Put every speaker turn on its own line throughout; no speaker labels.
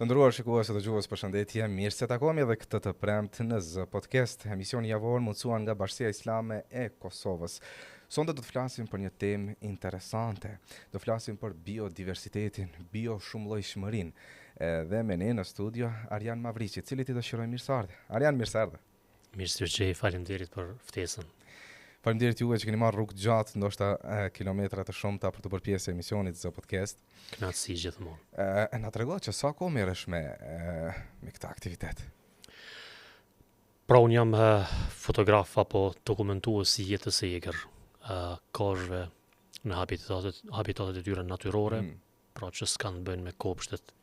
Të nderuar shikues dhe dëgjues, përshëndetje, mirë se takohemi edhe këtë të premtë në Z Podcast, emisioni javor mundsuar nga Bashkia Islame e Kosovës. Sonte do të flasim për një temë interesante. Do flasim për biodiversitetin, bioshumëllojshmërinë. Dhe me ne në studio Arjan Mavriqi, i cili ti dëshiroj mirëseardhje. Arjan, mirëseardhje.
Mirë, faleminderit për ftesën.
Faleminderit juve që keni marrë rrugë gjatë, ndoshta kilometra të shumta për të bërë pjesë e emisionit Z Podcast.
Kënaqësi gjithmonë.
Na trego që sa kohë merresh me këtë aktivitet?
Pra unë jam fotograf apo dokumentues i jetës së egër, kozhve në habitatet e tyre natyrore, pra që s'kan të bëjnë me kopshtet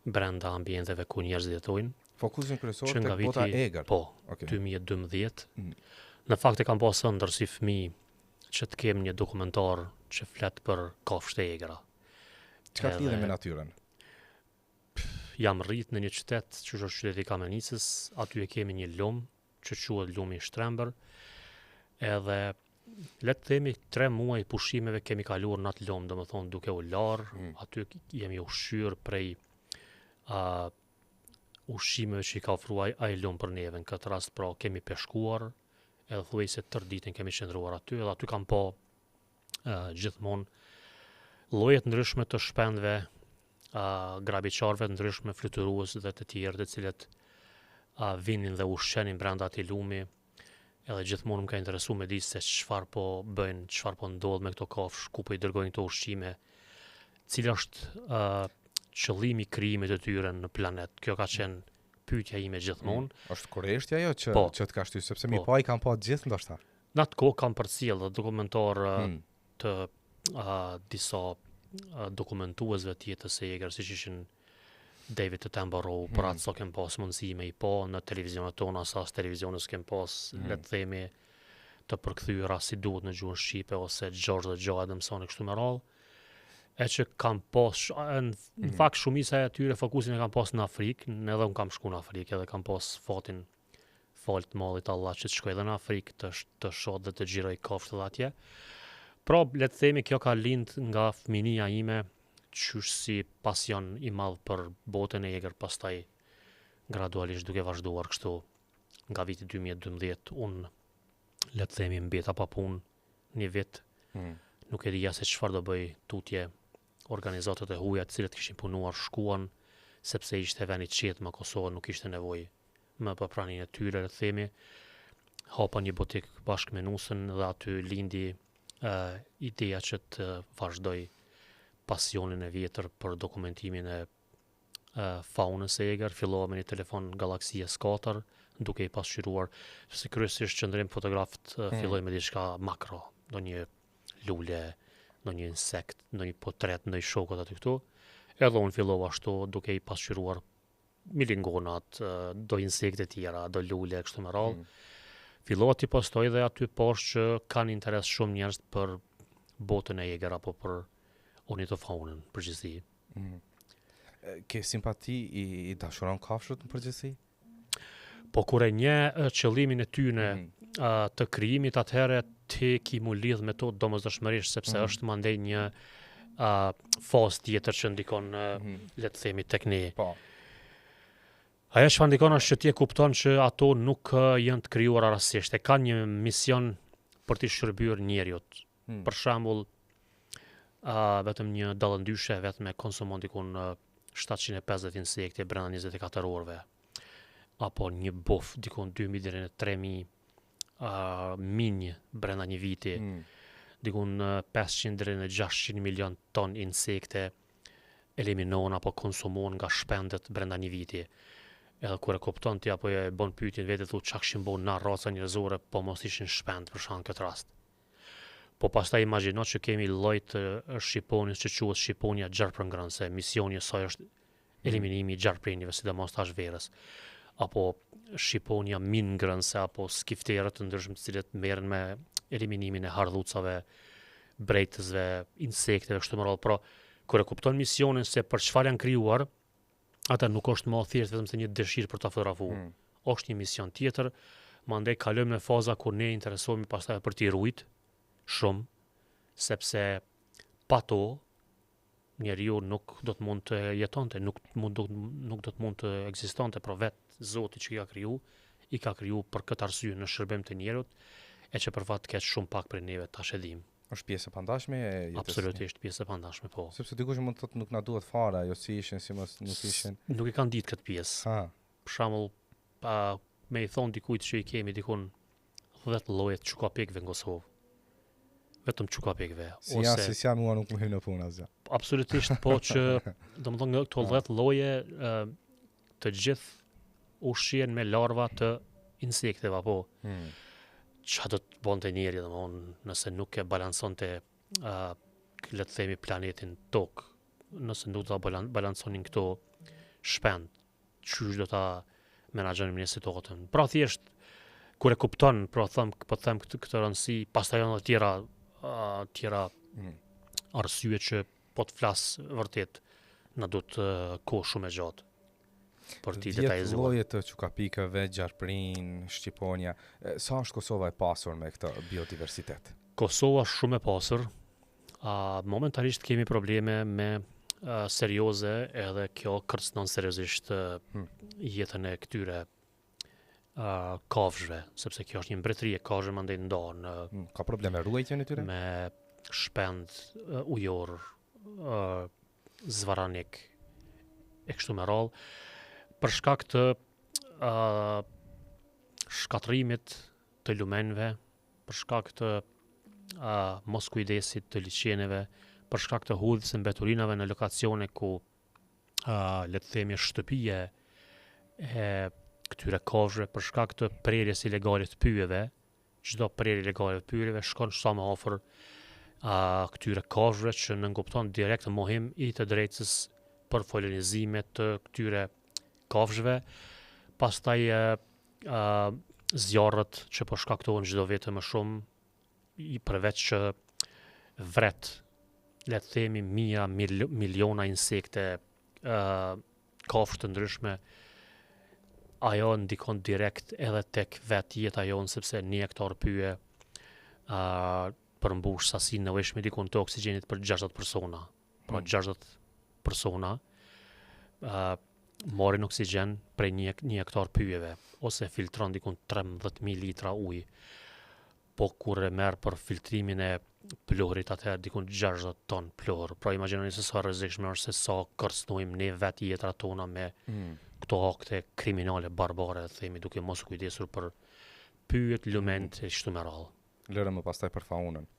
brenda ambienteve ku njerëzit jetojnë.
Fokusin kryesor tek bota e egër.
Po, 2012. Në fakt e kam pasë ëndër si fëmijë që të kem një dokumentar që flet për kafshët e egra.
Çka lidhe me natyrën?
Jam rrit në një qytet që është qyteti Kamenicës, aty e kemi një lum që quhet lumi i Shtrembër. Edhe le të themi 3 muaj pushimeve kemi kaluar në atë lum, domethënë duke u larë, aty jemi ushqyer prej ushqimeve që i ka ofruar ai lum për neve. Në këtë rast pra kemi peshkuar, edhe thuaj se tërë ditën kemi qëndruar aty, edhe aty kam pa gjithmonë lloje të ndryshme të shpendëve, grabiçarëve të ndryshme, fluturues dhe të tjerë, të cilët vinin dhe ushqenin brenda atij lumi. Edhe gjithmonë më ka interesuar me di se çfarë po bëjnë, çfarë po ndodh me këto kafshë, ku po i dërgojnë këto ushqime, cili është qëllimi i krijimit të tyre në planet. Kjo ka qenë pyetja ime gjithmonë.
Është kurreshtja ajo që të ka shtyr, sepse mi pa i kam pa gjithë ndoshta.
Në atë kohë kam përcjell dokumentar të disa dokumentuesve të jetës së egër, siç ishin David Attenborough, për atë sa kem pas mundësi me i pa në televizionet tona, sa as televizionës kem pas, le të themi, të përkthyera si duhet në gjuhën shqipe, ose George the Joe Adamson e kështu me radhë. E që kam pas, në fakt shumica e atyre fokusin e kam pas në Afrikë, edhe unë kam shku në Afrikë, edhe kam pas fatin falt mallit Allah që të shkoj edhe në Afrikë, të shoh dhe të xhiroj kafshët atje. Pra, le të themi, kjo ka lind nga fëminia ime, qysh si pasion i madh për botën e egër, pastaj gradualisht duke vazhduar kështu nga viti 2012, unë le të themi mbeta pa punë një vit, nuk e dija se çfarë do bëj tutje. Organizatat e huaja të cilët kishin punuar shkuan, sepse ishte vend i qetë në Kosovë, nuk ishte nevojë më për praninë e tyre, le të themi. Hapa një butik bashkë me nusën dhe aty lindi ideja që të vazhdoj pasionin e vjetër për dokumentimin e faunës së egër. Fillova me një telefon Galaxy S4, duke i pasqyruar, se kryesisht qëndrim fotografët filloj me diçka makro, ndonjë lule, ndonjë insekt, ndonjë portret, ndonjë shokut aty këtu. Edhe unë fillova ashtu duke i pasqyruar milingonat, do insekte tjera, do lule kështu me radhë. Fillova të postoj dhe aty poshtë që kanë interes shumë njerëz për botën e egër apo për ornitofaunën në përgjithësi.
Ke simpati i dashuron kafshët në përgjithësi?
Po kur e nje qëllimin e tyne të krijimit, atëherë ti ki mu lidh me to domosdoshmërisht, sepse është mandej një fazë tjetër që ndikon le të themi tek ne.
Po.
Ajo që ndikon është që ti e kupton që ato nuk janë të krijuara rastësisht, e kanë një mision për të shërbyer njeriut. Për shembull, vetëm një dallëndyshe vetëm e konsumon dikun 750 insekte brenda 24 orëve. Apo një bof dikun 2000 deri në 3000 minj brenda një viti. Dikun 500 deri në 600 milion ton insekte eliminohen apo konsumohen nga shpendet brenda një viti. Edhe kur e kupton ti apo e bën pyetjen vetë thu çka kishin bën na raca njerëzore, po mos ishin shpend për shkak këtë rast. Po pastaj imagjino që kemi lloj të shqiponjës që quhet shqiponja gjarpërngrënëse, misioni i saj është eliminimi i gjarprinjve, sidomos tash verës. Apo shqiponja mingrënëse apo skifterët të ndryshëm të cilët merren me eliminimin e hardhucave, brejtësve, insekteve kështu me radhë. Pra, kur e kupton misionin se për çfarë janë krijuar, ata nuk është më thjesht vetëm se një dëshirë për ta fotografuar. Është një mision tjetër, mandej kalojmë në faza kur ne interesohemi pastaj për t'i ruajt shumë, sepse pa to njeriu nuk do të mund të jetonte, nuk do të mund të ekzistonte për vetë Zoti që i ka kriju për këtë arsye në shërbim të njerëzit, e që për fat keq shumë pak për neve tash e dim.
Është pjesë e pandashme e jetës.
Absolutisht pjesë e pandashme, po.
Sepse dikush mund të thotë nuk na duhet fare, ajo si ishin, si mos nuk ishin.
Nuk i kanë ditë këtë pjesë.
Ha.
Për shembull, me i thon dikujt që i kemi dikun 10 lloje të çukapikëve në Kosovë. Vetëm çukapikëve.
Si janë mua nuk më hyn në punë asgjë.
Absolutisht, po që domethënë nga këto 10 lloje të gjithë ushqien me larva të insekteve apo. Qa do të bonte njeri, nëse nuk e balansonte, le të themi, planetin tokë, nëse nuk do ta balansonin këto shpend, qysh do ta menaxhonin një situatën. Pra thjesht, kur e kupton, po them këtë rëndësi, pastaj janë tjera arsye që po të flas vërtet, na do të kohë shumë e gjatë. Për ti detajzuar. 10
lloje të çukapikëve, gjarprin, shqiponja. Sa është Kosova e pasur me këtë biodiversitet?
Kosova është shumë e pasur. Momentalisht kemi probleme me serioze, edhe kjo kërcënon seriozisht jetën e këtyre kafshëve, sepse kjo është një mbretëri e kafshëve mandej ndonë.
Ka probleme ruajtjen e tyre?
Me shpend ujor, zvaranik e kështu me radhë. Për shkak të shkatrimit të lumenve, për shkak të mos kujdesit të liçeneve, për shkak të hudhjes së mbeturinave në lokacione ku le të themi shtëpie e këtyre kafshëve, për shkak të prerjes ilegale të pyjeve, çdo prerje ilegale të pyjeve shkon sa më afër këtyre kafshëve që nënkupton direkt mohim i të drejtës për folonizimet të këtyre kafshëve, pastaj zjarret që po shkaktohen çdo vit më shumë, përveç që vret, le të themi, miliona insekte, kafshë të ndryshme, ajo ndikon direkt edhe tek vetë jeta jonë, sepse 1 hektar pyje përmbush sasinë nevojshme dikun të oksigjenit për 60 persona. Pra 60 persona marrin oksigjen prej 1 hektar pyjeve, ose filtron dikun 13.000 litra ujë. Po kur e merr për filtrimin e pluhurit, atëherë dikun 60 ton pluhur. Pra imagjinoni se sa rrezikshme është, se sa kërcënojmë ne vetë jetrat tona me këto akte kriminale barbare, themi, duke mos u kujdesur për pyjet, lument e kështu me radhë.
Lërë më pastaj për faunën.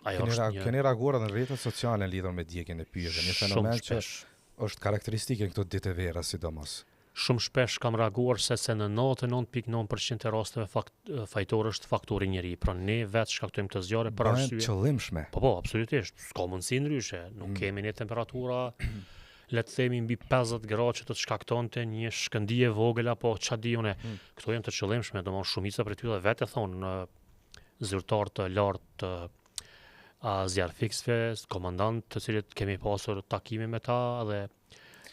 Keni
reaguar edhe në rrjetet sociale në lidhur me djegjen e pyjeve, një fenomen që është karakteristike në këto ditë e vera sidomos.
Shumë shpesh kam reaguar se në 99.9% e rasteve fajtori është faktori njeri. Pra ne vetë shkaktojmë të zjarre për arsye.
Qëllimshme.
Po, absolutisht. S'ka mundësi ndryshe. Nuk kemi një temperatura, le të themi, mbi 50 gradë që të shkaktonte një shkëndije vogël apo çfarë di unë. Këto janë të qëllimshme, domosdoshmë shumica prej tyre vetë thonë zyrtar të lartë të zjarfikësve, komandant të cilët kemi pasur takime me ta dhe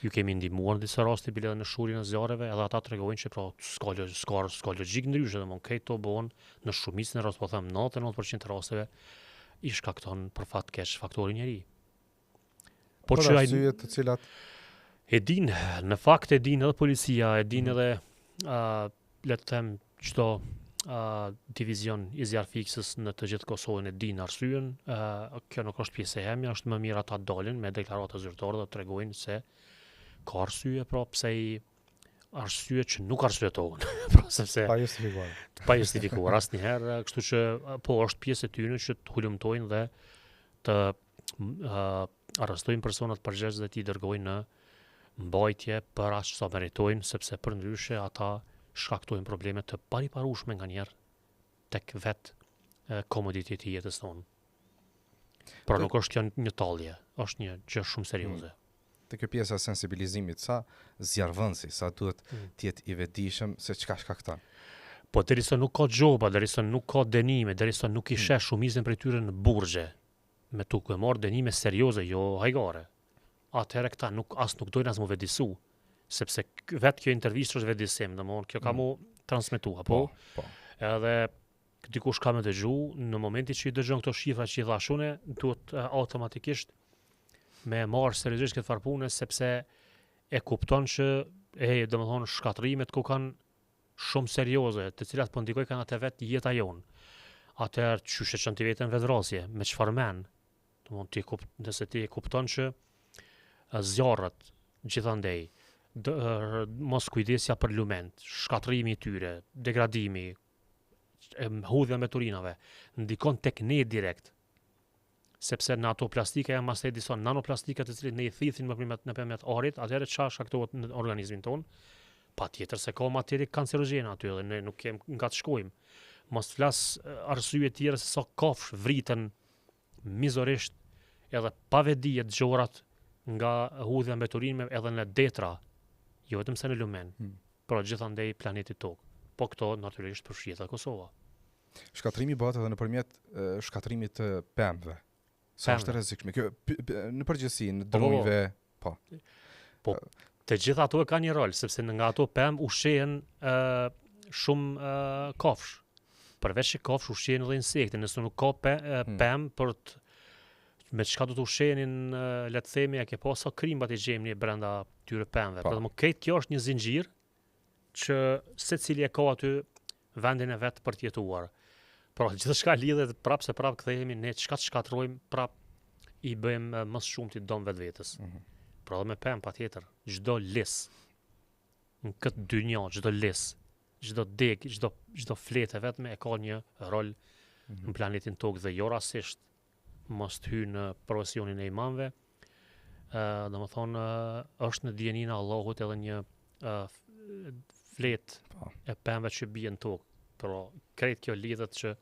ju kemi ndihmuar në disa raste bile në shurjen e zjarreve, edhe ata tregojnë që pra s'ka logjik ndryshe, domthon këto bëhen në shumicën e rasteve, po them 99% e rasteve i shkakton për fat keq faktori njeri.
Po që arsye të cilat
e din, në fakt e din edhe policia, e din edhe le të them çdo divizion i zjarfikës në të gjithë Kosovën e din arsyen. Kjo nuk është pjesë e hemja, është më mirë ata dalin me deklarata zyrtare dhe tregojnë se ka arsye, pra pse arsye që nuk arsyetohen. Pra sepse pa justifikuar asnjëherë, kështu që po është pjesë e tyre që të hulumtojnë dhe të arrestojnë personat përgjegjës dhe t'i dërgojnë në mbajtje për aq sa meritojnë, sepse përndryshe ata shkaktojnë probleme të pariparueshme nganjëherë tek vetë komoditeti i jetës tonë. Pra nuk është kjo një tallje, është një gjë shumë serioze.
Te kjo pjesa sensibilizimit, sa zjarrvënsi, sa duhet të jetë i vetëdijshëm se çka shkakton.
Po derisa nuk ka xhoba, derisa nuk ka dënime, derisa nuk i sheh shumicën prej tyre në burgje, me tukë marr dënime serioze, jo hajgare. Atëherë këta nuk dojnë as më vetëdisu, sepse vetë kjo intervistë është vetëdisim, domthonë kjo ka mu transmetua, po. Edhe dikush ka më dëgju, në momentin që i dëgjon këto shifra që i thashune, duhet automatikisht me marrë seriozisht këtë farë pune, sepse e kupton që domethënë shkatrimet ku kanë shumë serioze, të cilat po ndikojnë kanë atë vetë jeta jonë. Atëherë çysh e çon ti veten vetvrasje, me çfarë men? Domethënë nëse ti e kupton që zjarrat gjithandej, mos kujdesja për lument, shkatrimi i tyre, degradimi, hudhja me turinave, ndikon tek ne direkt. Sepse në ato plastike janë masë disa nanoplastike të cilit ne i thithin nëpërmjet arit, atëherë çfarë shkaktohet në organizmin ton? Patjetër se ka materie kancerogjene aty dhe ne nuk kem nga të shkojmë. Mos flas arsye tjera se sa kafsh vriten mizorisht edhe pa vedi e dëgjorat nga hudhja me turinave edhe në detra, jo vetëm se në lumen, por gjithandej planeti Tokë. Po këto natyrisht përfshihet edhe Kosova.
Shkatrimi bëhet edhe nëpërmjet shkatrimit të pemëve. Sa është e rrezikshme. Kjo në përgjithësi në drujve, po.
Të gjitha ato e kanë një rol, sepse nga ato pemë ushqehen shumë kafsh. Përveç që kafsh ushqehen edhe insekte, nëse nuk ka pemë për me çka do të ushqenin, le të themi, e ke pas sa krimbat i gjejmë brenda tyre pemëve. Por më kjo është një zinxhir që secili e ka aty vendin e vet për të jetuar. Pra gjithçka lidhet prapë se prapë kthehemi ne çka të shkatrojmë prapë i bëjmë më shumë ti dom vetvetes. Pra dhe me pemë patjetër, çdo lis në këtë dynjë, çdo lis, çdo deg, çdo fletë vetëm e ka një rol në planetin Tokë dhe jo rastisht mos të hyjë në profesionin e imamëve. Domethënë është në dijenin e Allahut edhe një fletë e pemëve që bien në Tokë. Pero krejt kjo lidhet që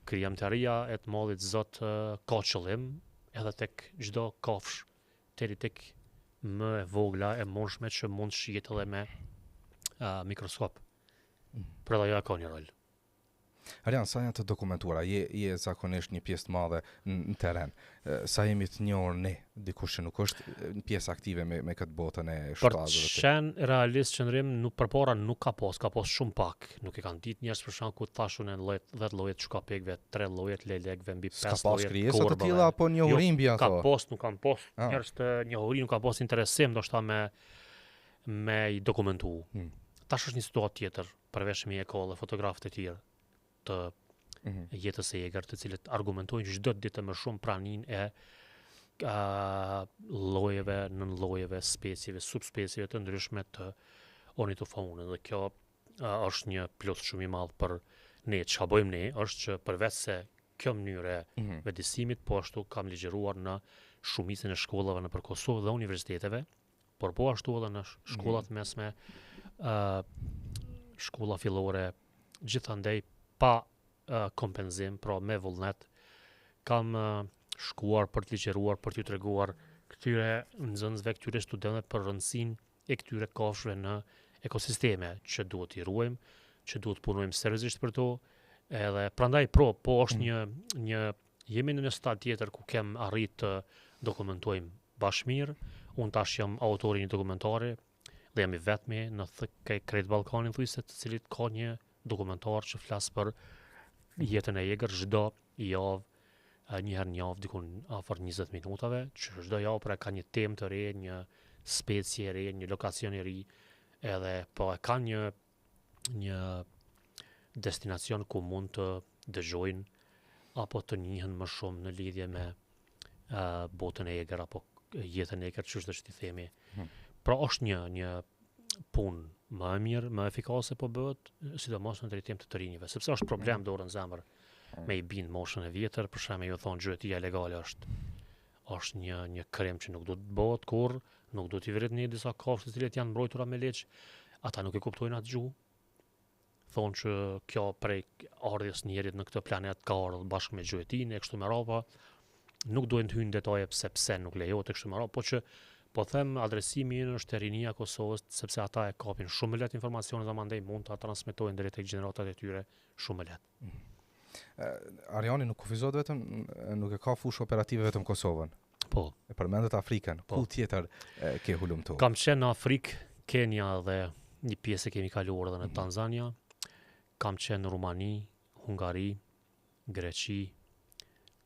krijimtaria e të Mallit Zot ka qëllim edhe tek çdo kafsh, deri tek më e vogla e mundshme që mund shihet edhe me mikroskop. Por ajo ka një rol.
Arjan, sa janë të dokumentuara? Je zakonisht një pjesë të madhe në teren. Sa jemi të njohur ne, dikush që nuk është në pjesë aktive me këtë botën e shtazëve.
Për qenë realist qëndrim, përpara nuk ka pas shumë pak. Nuk e kanë ditë njerëz për shkak ku thashun e 10 llojet shkapekëve, 3 llojet lelekëve, mbi 5 llojet.
Ska pas krijesa të tilla apo njohurim mbi ato?
Ka pas, nuk kanë pas. Njerëz të njohurin nuk ka pas interesim ndoshta me i dokumentu. Tash është një situatë tjetër, përveç me ekollë fotografët e tjerë të jetës e egër, të cilët argumentojnë çdo ditë më shumë praninë e llojeve, nënllojeve, specieve, subspecieve të ndryshme të ornitofaunës. Dhe kjo është një plus shumë i madh për ne. Ç'a bëjmë ne është që përveç se kjo mënyrë e vedisimit, po ashtu kam ligjëruar në shumicën e shkollave nëpër Kosovë dhe universiteteve, por po ashtu edhe në shkollat mesme, shkolla fillore, gjithandej pa kompenzim, pra me vullnet, kam shkuar për të ligjëruar, për t'ju treguar këtyre nxënësve, këtyre studentëve për rëndësinë e këtyre kafshëve në ekosisteme, që duhet i ruajmë, që duhet punojmë seriozisht për to, edhe prandaj po është jemi në një stad tjetër ku kem arrit të dokumentojmë bashkë mirë. Unë tash jam autori një dokumentari dhe jam i vetmi në krejt Ballkanin thujse të cilit ka një dokumentar që flas për jetën e egër çdo javë, një herë në javë, dikun afër 20 minutave, që çdo javë pra ka një temë të re, një specie e re, një lokacion i ri, edhe po e ka një destinacion ku mund të dëgjojnë apo të njihen më shumë në lidhje me botën e egër apo jetën e egër, çështë që ti themi. Pra është një punë më e mirë, më efikase po bëhet, sidomos në drejtim të rinjve, sepse është problem dorën zemër me i bind moshën e vjetër, për shembull ju thon gjyëtia legale është një krem që nuk do të bëhet kurrë, nuk do t'i vret në disa kafshë të cilat janë mbrojtura me leç, ata nuk e kuptojnë atë gjuhë. Thonë që kjo prej ardhjes njerit në këtë planet ka ardhur bashkë me gjyëtinë e kështu me radhë, nuk duhen të hyjnë detaje pse nuk lejohet e kështu me radhë, po që po them adresimi është rinia e Kosovës, sepse ata e kapin shumë lehtë informacionin dhe mandej mund ta transmetojnë drejt tek gjeneratat e tyre shumë lehtë.
Arjani nuk kufizohet vetëm, nuk e ka fushë operative vetëm Kosovën.
Po.
E përmendet Afrikën. Ku tjetër ke hulumtuar?
Kam qenë në Afrikë, Kenya dhe një pjesë kemi kaluar edhe në Tanzania. Kam qenë në Rumani, Hungari, Greqi,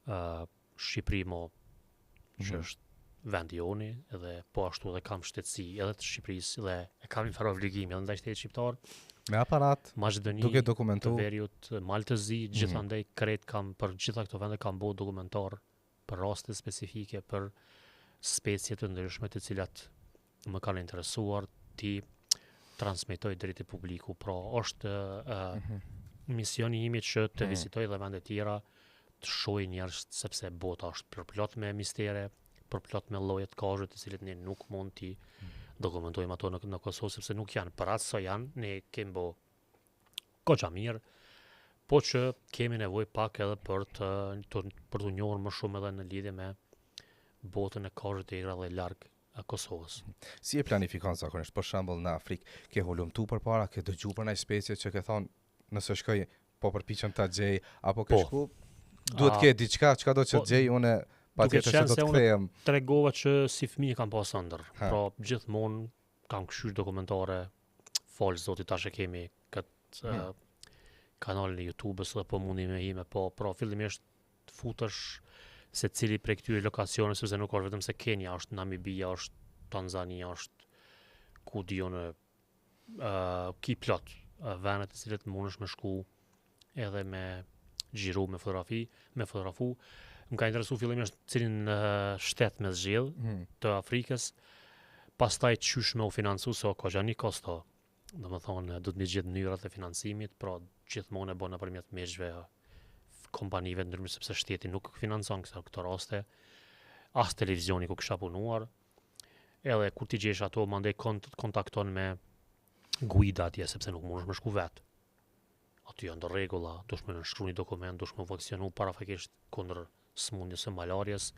Shqipëri që është vendi joni, edhe po ashtu edhe kam shtetësi edhe të Shqipërisë dhe e kam një farë obligimi edhe ndaj shtetit shqiptar.
Me aparat,
Maqedoni,
duke dokumentu.
të Veriut, Maltëzi, gjithandej krejt kam për gjitha këto vende kam bërë dokumentar për raste specifike, për specie të ndryshme të cilat më kanë interesuar ti transmetoj drejt i publiku. Pra është misioni imi që të vizitoj dhe vende tjera, të shohë njerëz sepse bota është përplot me mistere, përplot me lloje të kozhë të cilët ne nuk mund t'i dokumentojmë ato në Kosovë sepse nuk janë për atë sa janë, ne kemi bë goxha mirë, po që kemi nevojë pak edhe për të njohur më shumë edhe në lidhje me botën e kozhët e egra dhe larg Kosovës.
Si e planifikon zakonisht? Për shembull në Afrikë, ke hulumtu përpara, ke dëgjuar për një specie që ke thonë nëse shkoj po përpiqem ta gjej apo ke shku, duhet ke diçka, çka do të gjej unë patjetër që do të kthehem.
Tregova që si fëmijë kam pas ëndër. Pra gjithmonë kam këshyr dokumentare, fal zoti tash e kemi këtë kanalin e YouTube-s dhe po mundi me hime, po pra fillimisht futesh se cili prej këtyre lokacione, sepse nuk është vetëm se Kenya, është Namibia, është Tanzania, është ku diun ki plot vende të cilët mundesh me shku edhe me xhiru me fotografu. Më ka interesu fillimisht cilin shtet me zgjedh të Afrikës, pastaj qysh me u financu, se ka gjani kosto. Domethënë do të më gjetë mënyrat e financimit, pra gjithmonë e bën nëpërmjet meshve, kompanive ndryshme sepse shteti nuk financon këto raste, as televizioni ku kisha punuar. Edhe kur ti gjesh ato, mandej kontakton me guida atje sepse nuk mundesh me shku vet. Aty janë rregulla, dush me nënshkru një dokument, dush me vaksionu parafakisht kundër smundjes së malarjes.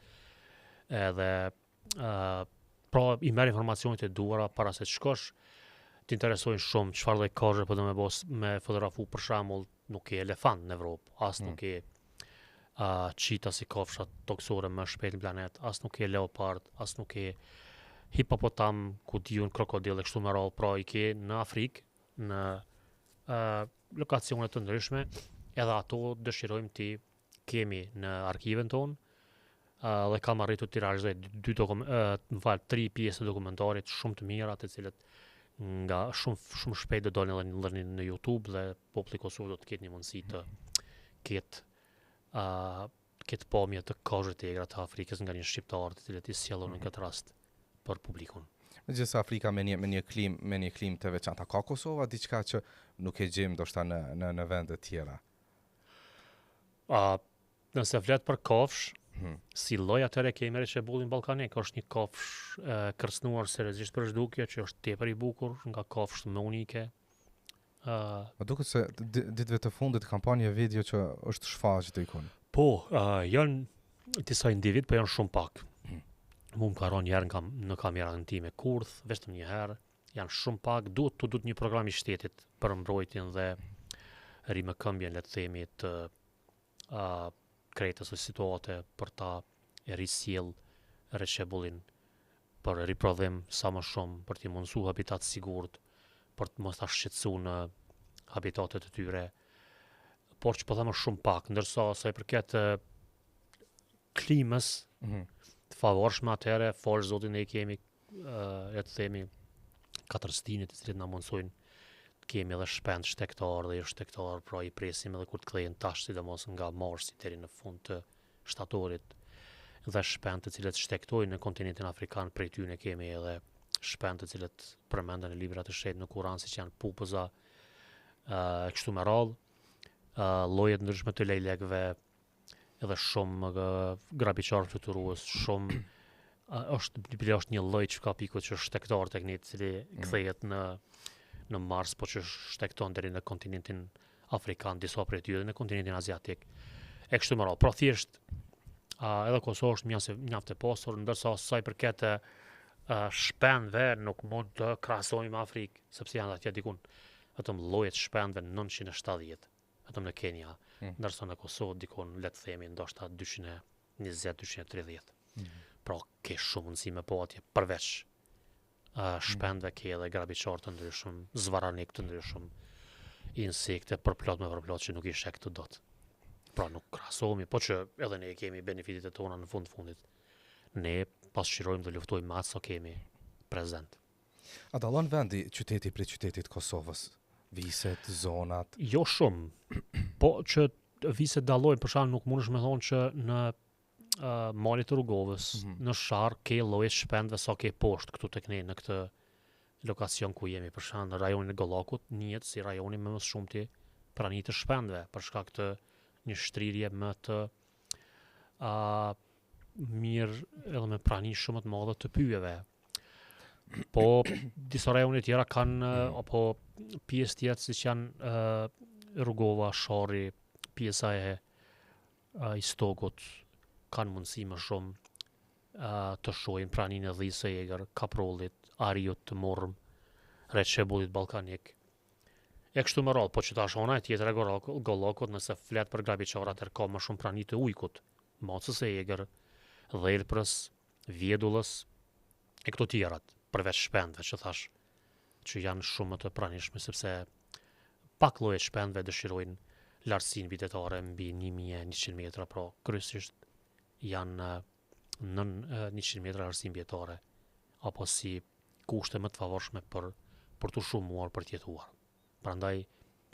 Edhe pra i merr informacionet e duara para se të shkosh. Të interesojnë shumë çfarë lloj kozhe po do me fotografu, për shembull, nuk ke elefant në Evropë, as nuk ke çita si kofshat toksore më shpejt në planet, as nuk ke leopard, as nuk ke hipopotam, ku diun krokodil e kështu me radhë, pra i ke në Afrikë, në lokacione të ndryshme, edhe ato dëshirojmë ti kemi në arkiven tonë, dhe kam arritur të tirazhoj 3 pjesë dokumentarit shumë të mira, të cilët nga shumë shpejt do dalin edhe në YouTube dhe populli i Kosovës do të ketë një mundësi të ketë pamje të kozhët e egra të Afrikës nga një shqiptar të cilët i sjellon në këtë rast për publikun.
Megjithëse Afrika me një klim të veçantë, ka Kosova diçka që nuk e gjejmë ndoshta në vende të tjera?
Nëse flet për kafsh, si lloj atëre kemi reçebullin ballkanik, është një kafsh kërcënuar seriozisht për zhdukje, që është tepër i bukur, nga kafshët më unike.
Më duket se ditëve të fundit kampanja video që është shfaqur diku.
Po, janë disa individ, po janë shumë pak. Mu më ka rënë një herë në kamerën time kurth, vetëm një herë, janë shumë pak, duhet një program i shtetit për mbrojtjen dhe rimëkëmbjen, le të themi, të krejtës o situate për ta risjell reçebullin për riprodhim sa më shumë, për t'i mundësu habitat sigurt, për të mos ta shqetësu në habitatet e tyre, por që po thëmë shumë pak, ndërsa sa i përket klimës të favorshme atëherë, falë zotin e kemi, le të themi, 4 stinit të cilët na mundsojnë, kemi edhe shpend shtektar dhe shtektar, pra i presim edhe kur të kthehen tash, sidomos nga marsi deri në fund të shtatorit, dhe shpend të cilët shtektojnë në kontinentin afrikan, prej tyre kemi edhe shpend të cilët përmenden në libra të shenjtë në Kur'an, siç janë pupëza, kështu me radhë, lloje të ndryshme të lejlekëve, edhe shumë grabiçar fluturues, shumë është një lloj që ka pikut që është shtektar tek ne, i cili kthehet në Mars, po që shtekton deri në kontinentin afrikan, disa prej tyre dhe në kontinentin aziatik. E kështu me radhë. Pra thjesht edhe Kosova është mjaft e pasur, ndërsa sa i përket shpendëve nuk mund të krahasojmë me Afrikë, sepse janë atje dikun vetëm llojet shpendëve 970, vetëm në Kenya, ndërsa në Kosovë dikun le të themi ndoshta 220-230. Pra ke shumë mundësi me po atje përveç shpendëve, ke edhe grabiçar të ndryshëm, zvaranik të ndryshëm, insekte përplot që nuk i sheh këtë dot. Pra nuk krahasohemi, po që edhe ne kemi benefitet e tona në fundit. Ne pasqyrojmë dhe luftojmë me atë sa kemi prezent.
A dallon vendi qyteti prej qytetit Kosovës? Viset, zonat?
Jo shumë, po që viset dallojnë, për shembull nuk mundesh me thonë që në malit të Rrugovës, në Sharr ke lloje shpendëve sa ke poshtë këtu tek ne në këtë lokacion ku jemi, për shembull në rajonin e Gollakut, njihet si rajoni me më shumti prani të shpendëve për shkak të një shtrirje më të mirë edhe me prani shumë të madhe të pyjeve. Po disa rajone tjera kanë apo pjesë tjetër siç janë Rrugova, Sharri, pjesa e Istogut kanë mundësi më shumë të shohin praninë e Dhisë së Egër, Kaprollit, Ariut të Morëm, Reçebullit Ballkanik. E kështu me radhë, po që tash ona e tjetër e Gollakut, nëse flet për Grabiçarat, ka më shumë prani të Ujkut, Macës së Egër, Dhelprës, Vjedullës e këto tjerat, përveç shpendëve që thash, që janë shumë të pranishme sepse pak lloje shpendëve dëshirojnë lartësinë vitetare mbi 1100 metra, pra kryesisht janë nën 100 metra lartësi mbijetare, apo si kushte më të favorshme për të shumuar, për të jetuar. Prandaj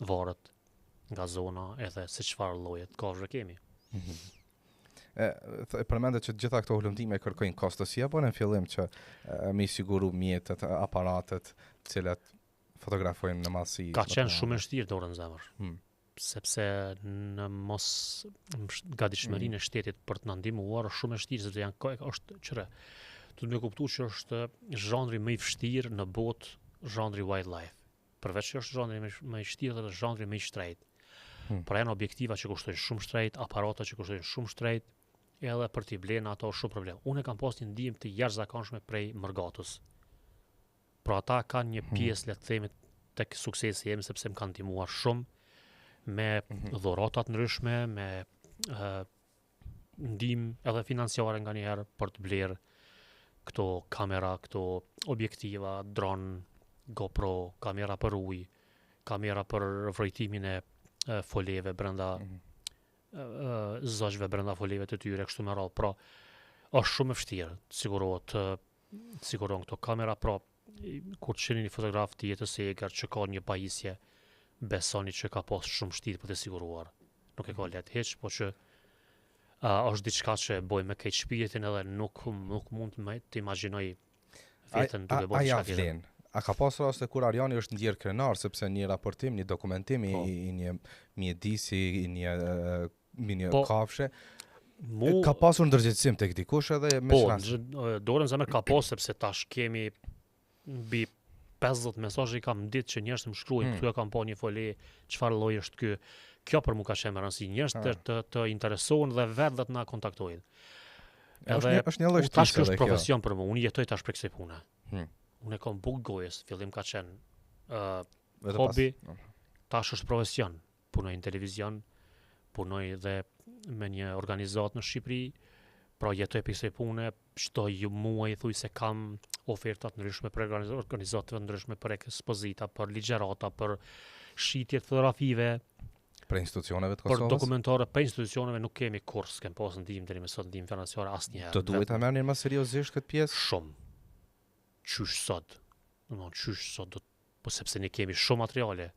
varet nga zona edhe se çfarë lloje të kafshë kemi.
Përmendet që gjitha këto hulumtime kërkojnë kostosi apo në fillim që me siguru mjetet, aparatet, të cilat fotografojnë në mallësi.
Ka qenë shumë e vështirë dorën zemër. Sepse në mos gatishmërinë e shtetit për të na ndihmuar është shumë e vështirë sepse është qëre. Tu më kuptu që është zhanri më i vështirë në botë, zhanri wildlife. Përveç që është zhanri më i vështirë dhe zhanri më i shtrejtë. Pra janë objektiva që kushtojnë shumë shtrejt, aparata që kushtojnë shumë shtrejt, edhe për t'i blenë ato shumë problem. Unë kam pas një ndihmë të jashtëzakonshme prej Mërgatës. Pra ata kanë një pjesë, le të themi, tek suksesi im sepse më kanë ndihmuar shumë me dhurata të ndryshme, me ndihmë edhe financiare nganjëherë për të blerë këto kamera, këto objektiva, dron, GoPro, kamera për ujë, kamera për vrojtimin e foleve brenda zogjve brenda foleve të tyre kështu me radhë. Pra është shumë e vështirë siguron këto kamera, pra kur qeni një fotograf të jetës së Egër që ka një pajisje, besoni që ka pas shumë vështirë për të siguruar. Nuk e ka lehtë hiç, po që është diçka që e bëj me keq shpirtin edhe nuk mund të imagjinoj veten duke bërë diçka tjetër.
A ka pas raste kur Ariani është ndjerë krenar sepse një raportim, një dokumentim i një mjedisi, i një kafshe, ka pasur ndërgjegjësim tek dikush edhe me çfarë?
Po, dorën zemër ka pas sepse tash kemi mbi 50 mesazhe kam ditë që njerëz më shkruajnë, këtu e kam pa një fole, çfarë lloji është ky. Kjo për mua ka qenë me rëndësi, njerëz të interesohen dhe vetë na kontaktojnë.
Është një lloj
tash është profesion për mua, unë jetoj tash për kësaj pune. Unë kam buk gojës, fillim ka qenë hobi, tash është profesion. Punoj në televizion, punoj dhe me një organizatë në Shqipëri, pra jetoj për kësaj pune, çdo muaj thuj se kam oferta të ndryshme për organizatave ndryshme, për ekspozita, për ligjërata, për shitje të fotografive,
për institucioneve të Kosovës.
Për dokumentare, për institucioneve nuk kemi kurs, kem pas ndihmë deri më sot, ndihmë financiare asnjëherë.
Do duhet ta merrni më seriozisht këtë pjesë?
Shumë. Qysh sot, po sepse ne kemi shumë materiale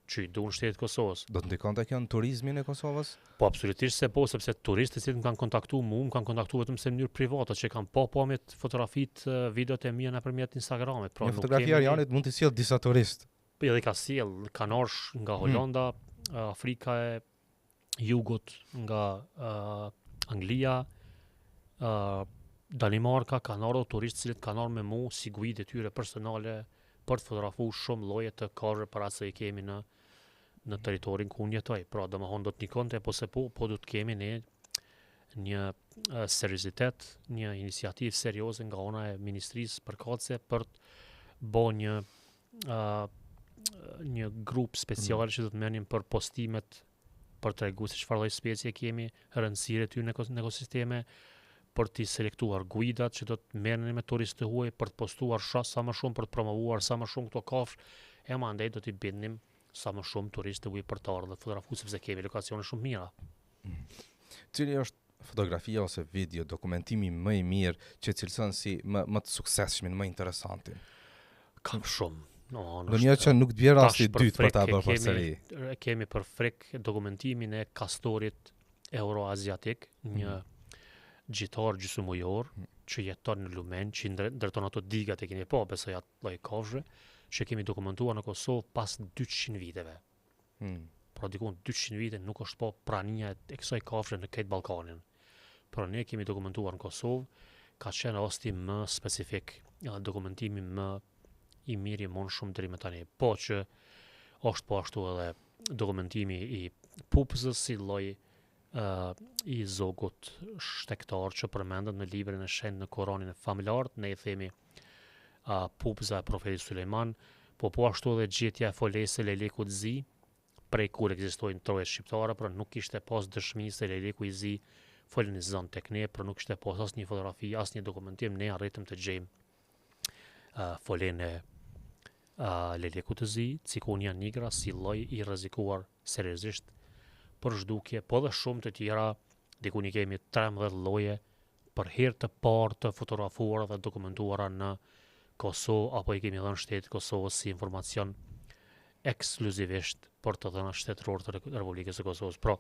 që i duan shtetit Kosovës.
Do të ndikonte kjo në turizmin e Kosovës?
Po absolutisht se po, sepse turistët që më kanë kontaktuar më kanë kontaktuar vetëm se në mënyrë private, që kanë pa pamjet, fotografitë, videot e mia nëpërmjet Instagramit.
Pra, një fotografi Arianit mund të sjellë disa turistë.
Po edhe ka sjell kanarsh nga Holanda, Afrika e Jugut, nga Anglia, Danimarka, kanë ardhur turistë që kanë ardhur me mua si guide tyre personale për të fotografuar shumë lloje të kafshëve para se i kemi në territorin ku unë jetoj. Pra domethënë do të ndikonte po do të kemi ne një seriozitet, një iniciativë serioze nga ana e Ministrisë përkatëse për të bërë një grup special që do të merrnim për postimet për treguar se çfarë lloj specie kemi, rëndësitë e tyre në ekosisteme, për të selektuar guidat që do të merrnin me turistë huaj për të postuar sa më shumë, për të promovuar sa më shumë këto kafshë, e mandej do t'i bindnim sa më shumë turistë huaj për të ardhur dhe fotografuar sepse kemi lokacione shumë mira.
Cili është fotografia ose video, dokumentimi më i mirë që cilëson si më të suksesshëm, më interesantin?
Kam shumë.
Do një që nuk të bjerë rasti dytë për ta bërë përsëri.
Kemi për frek dokumentimin e Kastorit Euroasiatik, një gjitar gjysmëmujor që jeton në Lumen, që ndërton ato digat e keni po, besoj atë lloj kafshë, që kemi dokumentuar në Kosovë pas 200 viteve. Pra dikun 200 vite nuk është po prania e kësaj kafshë në këtë Ballkanin. Pra ne kemi dokumentuar në Kosovë, ka qenë rasti më specifik, dokumentimi më i mirë i mund shumë deri më tani. Po që është po ashtu edhe dokumentimi i pupëzës si lloj i zogut shtektar që përmendet në librin e shenjtë në Koranin e familjarët, ne i themi pupëza e profetit Sulejman, po ashtu edhe gjetja e folesë Lejlekut Zi, prej kur ekzistojnë trojet shqiptare, pra nuk kishte pas dëshmi se Lejleku i Zi folenizon tek ne, pra nuk kishte pas asnjë fotografi, asnjë dokumentim, ne arritëm të gjejmë folen e Lejlekut të Zi, Cikonia nigra, si lloj i rrezikuar seriozisht për zhdukje, po dhe shumë të tjera, diku i kemi 13 lloje për herë të parë të fotografuara dhe dokumentuara në Kosovë, apo i kemi dhënë shtetit Kosovës si informacion ekskluzivisht për të dhënë shtetëror të Republikës së Kosovës. Pra,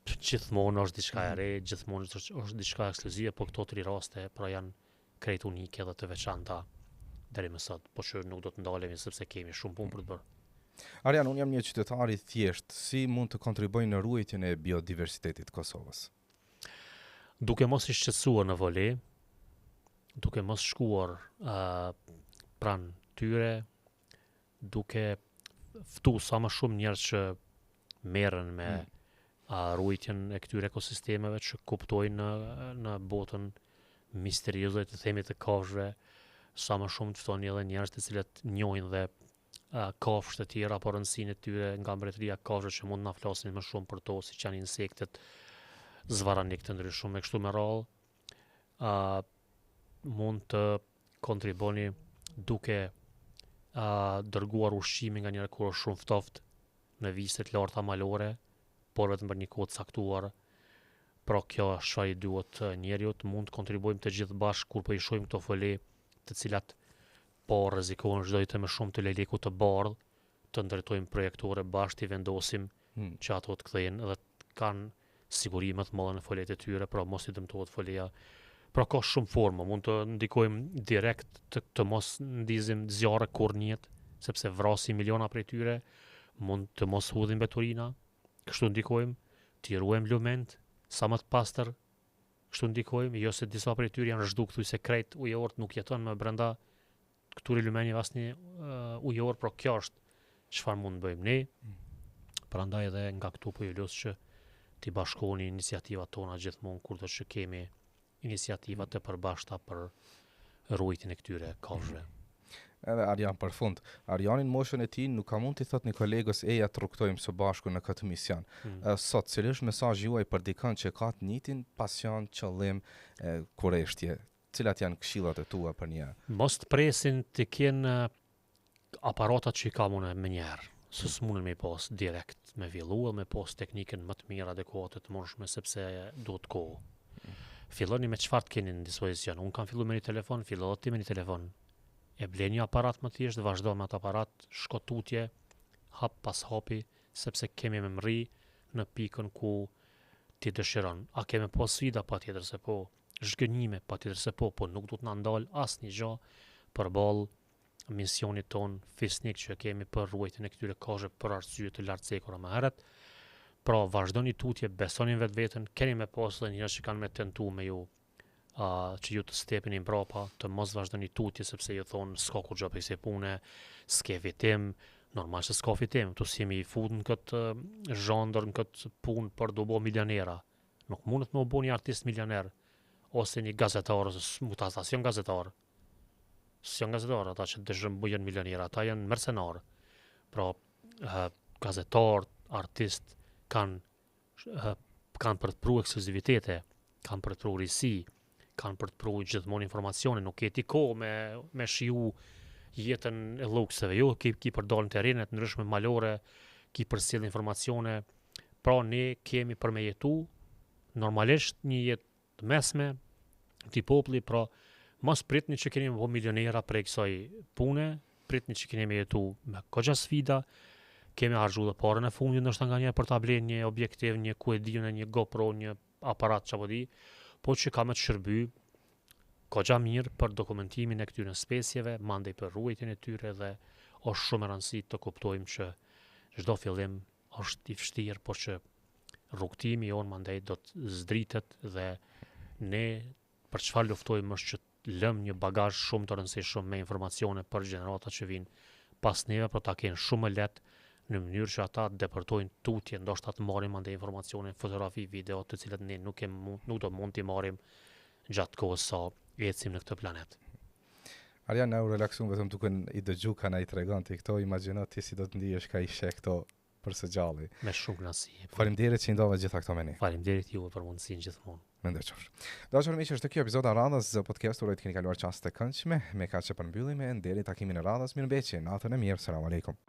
gjithmonë është diçka e re, gjithmonë është diçka ekskluzive, po këto 3 raste pra janë krejt unike dhe të veçanta deri më sot, po që nuk do të ndalemi sepse kemi shumë punë për të bërë.
Arjan, unë jam një qytetar i thjesht, si mund të kontriboj në ruajtjen e biodiversitetit të Kosovës?
Duke mos i shqetësuar në vole, duke mos shkuar pranë tyre, duke ftu sa më shumë njerëz që merren me ruajtjen e këtyre ekosistemeve, që kuptojnë në botën misterioze të themit të kafshëve, sa më shumë të ftoni edhe njerëz të cilët njohin dhe kafshë të tjera, por rëndësinë e tyre nga mbretëria kafshëve që mund na flasin më shumë për to, siç janë insektet, zvaranik të ndryshëm e kështu me radhë, mund të kontriboni duke dërguar ushqime nga njëra kur është shumë ftoft në viset larta malore, por vetëm për një kohë të caktuar. Pra kjo është çfarë i duhet njeriu, mund të kontribojmë të gjithë bashkë kur po i shohim këto fole, të cilat po rrezikojnë çdo ditë më shumë të Lejlekut të bardhë, të ndërtojmë projektore bashkë, i vendosim që ato të kthehen dhe kanë siguri më të madhe në folet e tyre, pra mos i dëmtohet folea. Pra ka shumë forma, mund të ndikojmë direkt të mos ndizim zjarre kur njet, sepse vrasim miliona prej tyre, mund të mos hudhim beturina, kështu ndikojmë, t'i ruajmë lument, sa më të pastër, kështu ndikojmë, jo se disa prej tyre janë zhduk thuajse krejt ujor, nuk jeton më brenda këtyre lumenjeve asnjë ujor, pra kjo është çfarë mund të bëjmë ne. Prandaj edhe nga këtu po ju lut që t'i bashkoheni iniciativat tona gjithmonë kur do që kemi iniciativa të përbashkëta për ruajtjen e këtyre kafshëve.
Edhe Arjan për fund. Arjanin moshën e tij nuk ka mund t'i thot një kolegës eja të rrugtojmë së bashku në këtë mision. Sot cili është mesazhi juaj për dikën që ka të njëjtin pasion, qëllim, kurreshtje? Cilat janë këshillat e tua për një?
Mos të presin të kenë aparatat që i ka unë më njerë. Së mundën me pas direkt me filluar, me pas teknikën më të mirë adekuate të mundshme, sepse duhet kohë. Filloni me çfarë të keni në dispozicion. Unë kam filluar me një telefon, fillo ti me një telefon. E ble një aparat më thjesht, vazhdo me atë aparat, shko tutje, hap pas hapi, sepse kemi me mri në pikën ku ti dëshiron. A kemi pas sfida? Patjetër se po. Zhgënjime, patjetër se po, nuk do të na ndal asnjë gjë përballë misionit ton fisnik që kemi për ruajtjen e këtyre kafshëve për arsye të lartcekura më herët. Pra vazhdoni tutje, besoni në vetveten, keni me pas edhe njerëz që kanë me tentu me ju që ju të stepeni mbrapa, të mos vazhdoni tutje sepse ju thonë s'ka kur gjë për kësaj pune, s'ke fitim, normal që s'ka fitim, tu jemi i fut në këtë zhandër, në këtë punë për do bo milionera. Nuk mundet me u bo një artist milioner, ose një gazetar, ose ata s'janë gazetar. S'janë gazetar, ata që dëshirojnë bëjnë milionera, ata janë mercenar. Pra, gazetar, artist kanë për të pru ekskluzivitete, kanë për të pru risi, kanë për të pru gjithmonë informacione, nuk jeti kohë me shiu jetën e lukseve, jo, ki për dalë në terrenet ndryshme malore, ki për sjellë informacione, pra ne kemi për me jetu normalisht një jetë mesme ti populli, pra mos pritni që keni po milionera prej kësaj pune, pritni që keni me jetu me goxha sfida, kemi harxhu dhe parën e fundit ndoshta nga një për ta bler një objektiv, një ku e diun, një GoPro, një aparat çapo di, po që ka me të shërby goxha mirë për dokumentimin e këtyre spesjeve, mandej për ruajtjen e tyre dhe është shumë e rëndësishme të kuptojmë që çdo fillim është i vështirë, por që rrugtimi jon mandej do të zdritet dhe ne për çfarë luftojmë është që lëm një bagazh shumë të rëndësishëm me informacione për gjeneratat që vijnë pas neve, për ta kenë shumë më lehtë në mënyrë që ata të depërtojnë tutje, ndoshta të marrin mandej informacione, fotografi, video, të cilat ne nuk do mund t'i marrim gjatë kohës sa ecim në këtë planet.
Arjan, na u relaksuam vetëm duke i dëgju kana i tregon ti këto, imagjino ti si do të ndihesh ka i sheh këto për së gjalli.
Me shumë kënaqësi.
Faleminderit që ndove gjitha këto me ne.
Faleminderit juve për mundësinë gjithmonë.
Mendoj qofsh. Dashur miq, është kjo episodi i radhës zë podcast, uroj të keni kaluar çaste të këndshme, me kaq që përmbyllim e deri takimin e radhës, mirëmbëjtje, natën e mirë, selam aleikum.